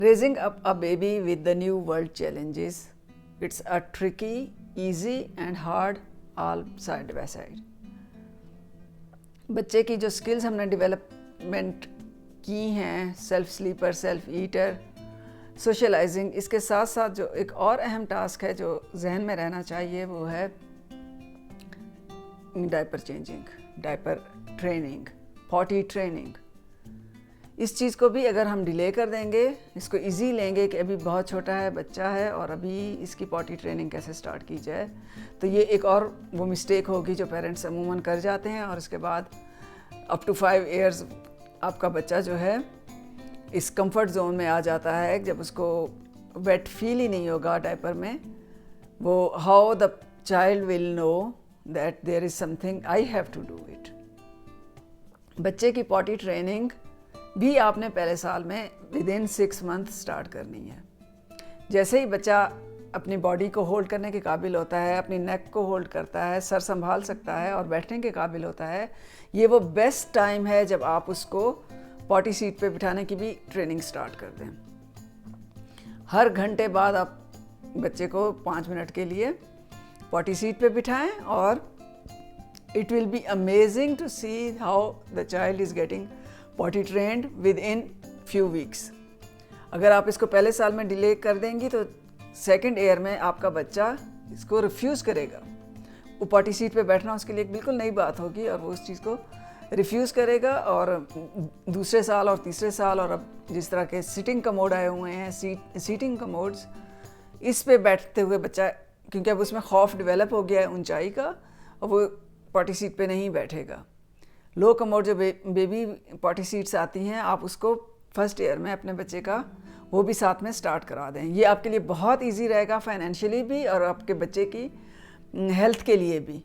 Raising up a baby with the new world challenges, it's a tricky, easy and hard all side by side. बच्चे की जो skills हमने development की हैं, self sleeper, self eater, socializing, इसके साथ साथ जो एक और अहम टास्क है जो जहन में रहना चाहिए वो है diaper changing, diaper training, potty training. इस चीज़ को भी अगर हम डिले कर देंगे, इसको इजी लेंगे कि अभी बहुत छोटा है, बच्चा है और अभी इसकी पॉटी ट्रेनिंग कैसे स्टार्ट की जाए, तो ये एक और वो मिस्टेक होगी जो पेरेंट्स अमूमन कर जाते हैं. और इसके बाद अप टू 5 years आपका बच्चा जो है इस कंफर्ट जोन में आ जाता है. जब उसको वेट फील ही नहीं होगा डायपर में, वो how the child will know that there is something I have to do it. बच्चे की पॉटी ट्रेनिंग भी आपने पहले साल में विदिन 6 months स्टार्ट करनी है. जैसे ही बच्चा अपनी बॉडी को होल्ड करने के काबिल होता है, अपनी नेक को होल्ड करता है, सर संभाल सकता है और बैठने के काबिल होता है, ये वो बेस्ट टाइम है जब आप उसको पॉटी सीट पे बिठाने की भी ट्रेनिंग स्टार्ट कर दें. हर घंटे बाद आप बच्चे को 5 मिनट के लिए पॉटी सीट पे बिठाएं और it will be amazing to see how the child is getting potty trained within few weeks. अगर आप इसको पहले साल में डिले कर देंगी तो सेकेंड ईयर में आपका बच्चा इसको रिफ्यूज़ करेगा. वो पॉटी सीट पे बैठना उसके लिए एक बिल्कुल नई बात होगी और वो उस चीज़ को रिफ्यूज़ करेगा. और दूसरे साल और तीसरे साल और अब जिस तरह के सिटिंग कमोड आए हुए हैं, सीटिंग कमोड्स, इस पे बैठते हुए बच्चा, क्योंकि अब उसमें खौफ डेवलप हो गया है ऊंचाई का, और वो पॉटी सीट पे नहीं बैठेगा. लो कमोड जो बेबी पॉटी सीट्स आती हैं, आप उसको फर्स्ट ईयर में अपने बच्चे का वो भी साथ में स्टार्ट करा दें. ये आपके लिए बहुत इजी रहेगा फाइनेंशियली भी और आपके बच्चे की हेल्थ के लिए भी.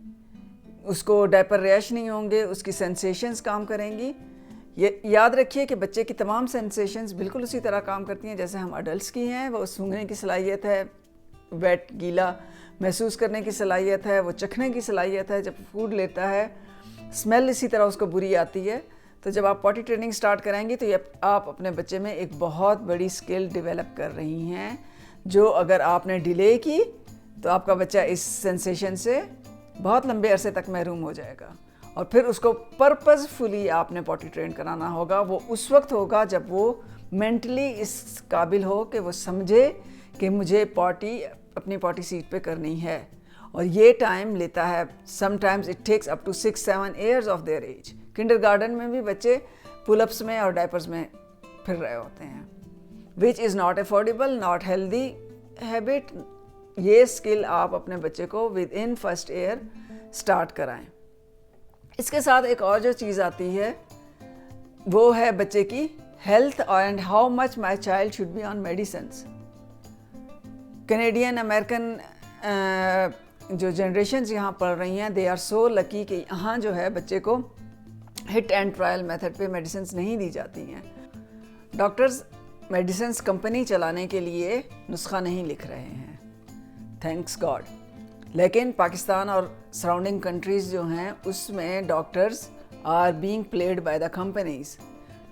उसको डायपर रैश नहीं होंगे, उसकी सेंसेशंस काम करेंगी. ये याद रखिए कि बच्चे की तमाम सेंसेशंस बिल्कुल उसी तरह काम करती हैं जैसे हम अडल्ट्स की हैं. वो सूंघने की सलाहियत है, वेट गीला महसूस करने की सलाहियत है, वो चखने की सलाहियत है. जब फूड लेता है, स्मेल इसी तरह उसको बुरी आती है. तो जब आप पॉटी ट्रेनिंग स्टार्ट कराएंगी तो ये आप अपने बच्चे में एक बहुत बड़ी स्किल डेवलप कर रही हैं, जो अगर आपने डिले की तो आपका बच्चा इस सेंसेशन से बहुत लंबे अरसे तक महरूम हो जाएगा. और फिर उसको पर्पसफुली आपने पॉटी ट्रेन कराना होगा. वो उस वक्त होगा जब वो मेंटली इस काबिल हो कि वो समझे कि मुझे पॉटी अपनी पॉटी सीट पे करनी है. और ये टाइम लेता है, sometimes it takes up to 6-7 years of their age. Kindergarten में भी बच्चे पुलअप्स में और डायपर्स में फिर रहे होते हैं, which is not affordable, not healthy habit. ये स्किल आप अपने बच्चे को with in first year start कराएं. इसके साथ एक और जो चीज़ आती है वो है बच्चे की health and how much my child should be on medicines. Canadian American जो जनरेशन्स यहाँ पढ़ रही हैं, दे आर सो लकी कि यहाँ जो है बच्चे को हिट एंड ट्रायल मेथड पे मेडिसिन्स नहीं दी जाती हैं. डॉक्टर्स मेडिसिन्स कंपनी चलाने के लिए नुस्खा नहीं लिख रहे हैं, थैंक्स गॉड. लेकिन पाकिस्तान और सराउंडिंग कंट्रीज़ जो हैं उसमें doctors are being played by the companies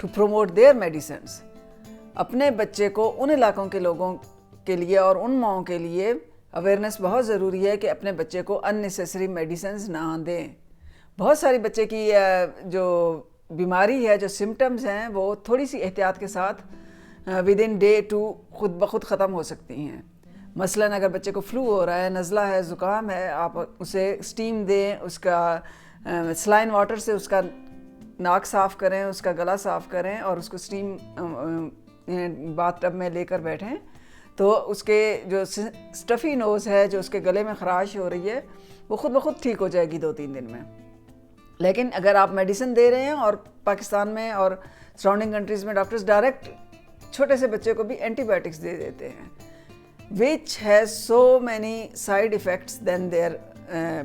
to promote their medicines. अपने बच्चे को उन इलाकों के लोगों के लिए और उन माओं के लिए अवेयरनेस बहुत ज़रूरी है कि अपने बच्चे को अननेसेसरी मेडिसिन्स ना दें. बहुत सारी बच्चे की जो बीमारी है, जो सिम्टम्स हैं, वो थोड़ी सी एहतियात के साथ विद इन डे 2 खुद ब खुद ख़त्म हो सकती हैं. मसलन अगर बच्चे को फ्लू हो रहा है, नज़ला है, ज़ुकाम है, आप उसे स्टीम दें, उसका सलाइन वाटर से उसका नाक साफ़ करें, उसका गला साफ़ करें और उसको स्टीम बाथ टब में लेकर बैठें, तो उसके जो स्टफ़ी नोज़ है, जो उसके गले में ख़राश हो रही है, वो खुद ब खुद ठीक हो जाएगी 2-3 दिन में. लेकिन अगर आप मेडिसिन दे रहे हैं, और पाकिस्तान में और सराउंडिंग कंट्रीज़ में डॉक्टर्स डायरेक्ट छोटे से बच्चे को भी एंटीबायोटिक्स दे देते हैं, which has so many side effects than their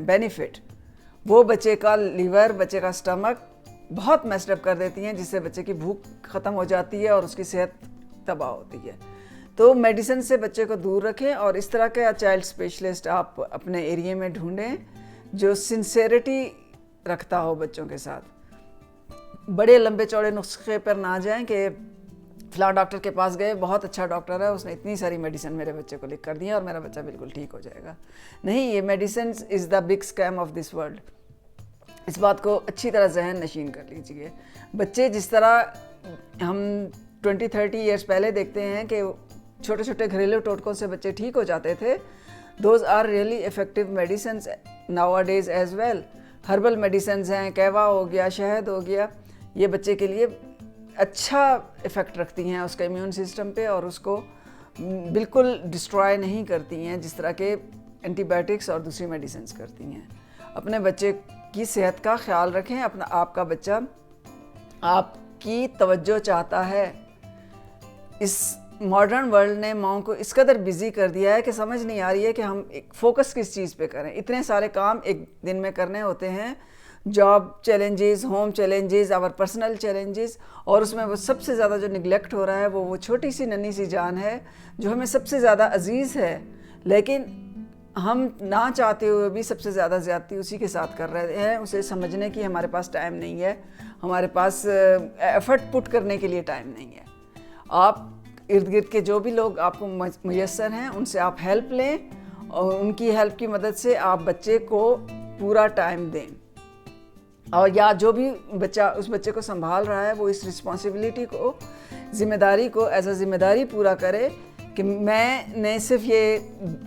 benefit. वो बच्चे का लीवर, बच्चे का स्टमक बहुत मेस्ड अप कर देती हैं, जिससे बच्चे की भूख ख़त्म हो जाती है और उसकी सेहत तबाह होती है. तो मेडिसिन से बच्चे को दूर रखें और इस तरह का चाइल्ड स्पेशलिस्ट आप अपने एरिया में ढूंढें जो सिंसेरिटी रखता हो बच्चों के साथ. बड़े लंबे चौड़े नुस्खे पर ना जाएं कि فلاں ڈاکٹر کے پاس گئے, بہت اچھا ڈاکٹر ہے, اس نے اتنی ساری میڈیسن میرے بچے کو لکھ کر دی اور میرا بچہ بالکل ٹھیک ہو جائے گا. نہیں, یہ medicines is the big scheme of this world. اس بات کو اچھی طرح ذہن نشین کر لیجیے. بچے جس طرح ہم 20-30 ایئرس پہلے دیکھتے ہیں کہ چھوٹے چھوٹے گھریلو ٹوٹکوں سے بچے ٹھیک ہو جاتے تھے, those are really effective medicines nowadays as well. Herbal medicines ہیں, کہوا ہو گیا, شہد ہو گیا, یہ بچے کے لیے اچھا افیکٹ رکھتی ہیں اس کا امیون سسٹم پہ, اور اس کو بالکل ڈسٹرائے نہیں کرتی ہیں جس طرح کے اینٹی بایوٹکس اور دوسری میڈیسنز کرتی ہیں. اپنے بچے کی صحت کا خیال رکھیں. آپ کا بچہ آپ کی توجہ چاہتا ہے. اس ماڈرن ورلڈ نے ماؤں کو اس قدر بزی کر دیا ہے کہ سمجھ نہیں آ رہی ہے کہ ہم فوکس کس چیز پہ کریں. اتنے سارے کام ایک دن میں کرنے ہوتے ہیں, جاب چیلنجز, ہوم چیلنجز, اور پرسنل چیلنجز, اور اس میں وہ سب سے زیادہ جو نگلیکٹ ہو رہا ہے وہ چھوٹی سی ننھی سی جان ہے جو ہمیں سب سے زیادہ عزیز ہے, لیکن ہم نہ چاہتے ہوئے بھی سب سے زیادہ زیادتی اسی کے ساتھ کر رہے ہیں. اسے سمجھنے کی ہمارے پاس ٹائم نہیں ہے, ہمارے پاس ایفرٹ پٹ کرنے کے لیے ٹائم نہیں ہے. آپ ارد گرد کے جو بھی لوگ آپ کو میسر ہیں ان سے آپ ہیلپ لیں, اور ان کی ہیلپ کی مدد سے آپ بچے کو پورا ٹائم دیں. اور یا جو بھی بچہ اس بچے کو سنبھال رہا ہے وہ اس رسپانسبلٹی کو, ذمہ داری کو ایز اے ذمہ داری پورا کرے کہ میں نے صرف یہ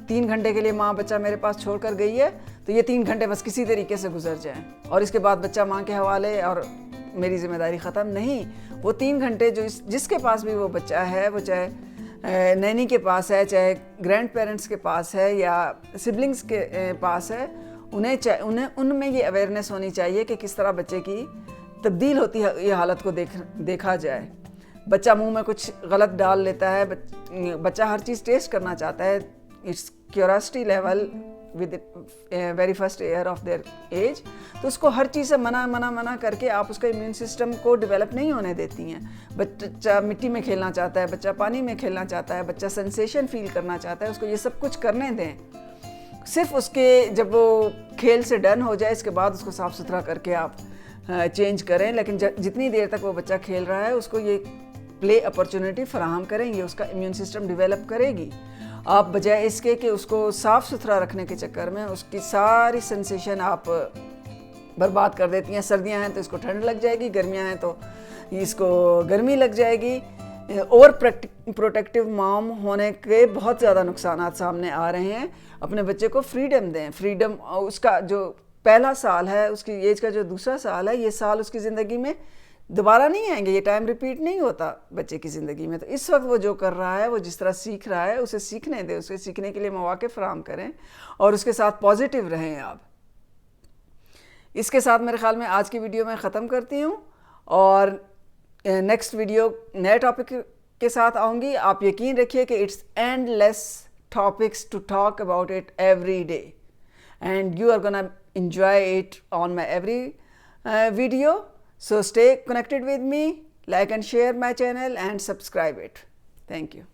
3 گھنٹے کے لیے ماں بچہ میرے پاس چھوڑ کر گئی ہے تو یہ 3 گھنٹے بس کسی طریقے سے گزر جائیں, اور اس کے بعد بچہ ماں کے حوالے اور میری ذمہ داری ختم. نہیں, وہ 3 گھنٹے جو جس کے پاس بھی وہ بچہ ہے, وہ چاہے نینی کے پاس ہے, چاہے گرینڈ پیرنٹس کے پاس ہے, یا سبلنگس کے پاس ہے, انہیں ان میں یہ اویئرنیس ہونی چاہیے کہ کس طرح بچے کی تبدیل ہوتی ہے یہ حالت کو دیکھا جائے. بچہ منہ میں کچھ غلط ڈال لیتا ہے, بچہ ہر چیز ٹیسٹ کرنا چاہتا ہے. It's curiosity level with very first year of their age. تو اس کو ہر چیز سے منع کر کے آپ اس کا امیون سسٹم کو ڈیولپ نہیں ہونے دیتی ہیں. بچہ مٹی میں کھیلنا چاہتا ہے, بچہ پانی میں کھیلنا چاہتا ہے, بچہ سینسیشن فیل کرنا چاہتا ہے, اس کو یہ سب کچھ کرنے دیں. صرف اس کے جب وہ کھیل سے ڈن ہو جائے اس کے بعد اس کو صاف ستھرا کر کے آپ چینج کریں, لیکن جتنی دیر تک وہ بچہ کھیل رہا ہے اس کو یہ پلے اپرچونٹی فراہم کریں, یہ اس کا امیون سسٹم ڈیولپ کرے گی. آپ بجائے اس کے کہ اس کو صاف ستھرا رکھنے کے چکر میں اس کی ساری سینسیشن آپ برباد کر دیتی ہیں. سردیاں ہیں تو اس کو ٹھنڈ لگ جائے گی, گرمیاں ہیں تو اس کو گرمی لگ جائے گی. اوور پروٹیکٹیو مام ہونے کے بہت زیادہ نقصانات سامنے آ رہے ہیں. اپنے بچے کو فریڈم دیں. فریڈم اس کا جو پہلا سال ہے, اس کی ایج کا جو دوسرا سال ہے, یہ سال اس کی زندگی میں دوبارہ نہیں آئیں گے, یہ ٹائم ریپیٹ نہیں ہوتا بچے کی زندگی میں. تو اس وقت وہ جو کر رہا ہے, وہ جس طرح سیکھ رہا ہے, اسے سیکھنے دیں, اسے سیکھنے کے لیے مواقع فراہم کریں اور اس کے ساتھ پازیٹیو رہیں آپ. اس کے ساتھ میرے خیال میں آج کی ویڈیو میں ختم کرتی ہوں, اور نیکسٹ ویڈیو نئے ٹاپک کے ساتھ آؤں گی. آپ یقین رکھیے کہ it's endless topics to talk about it every day, and you are gonna enjoy it on my every video. So stay connected with me, like and share my channel and subscribe it. Thank you.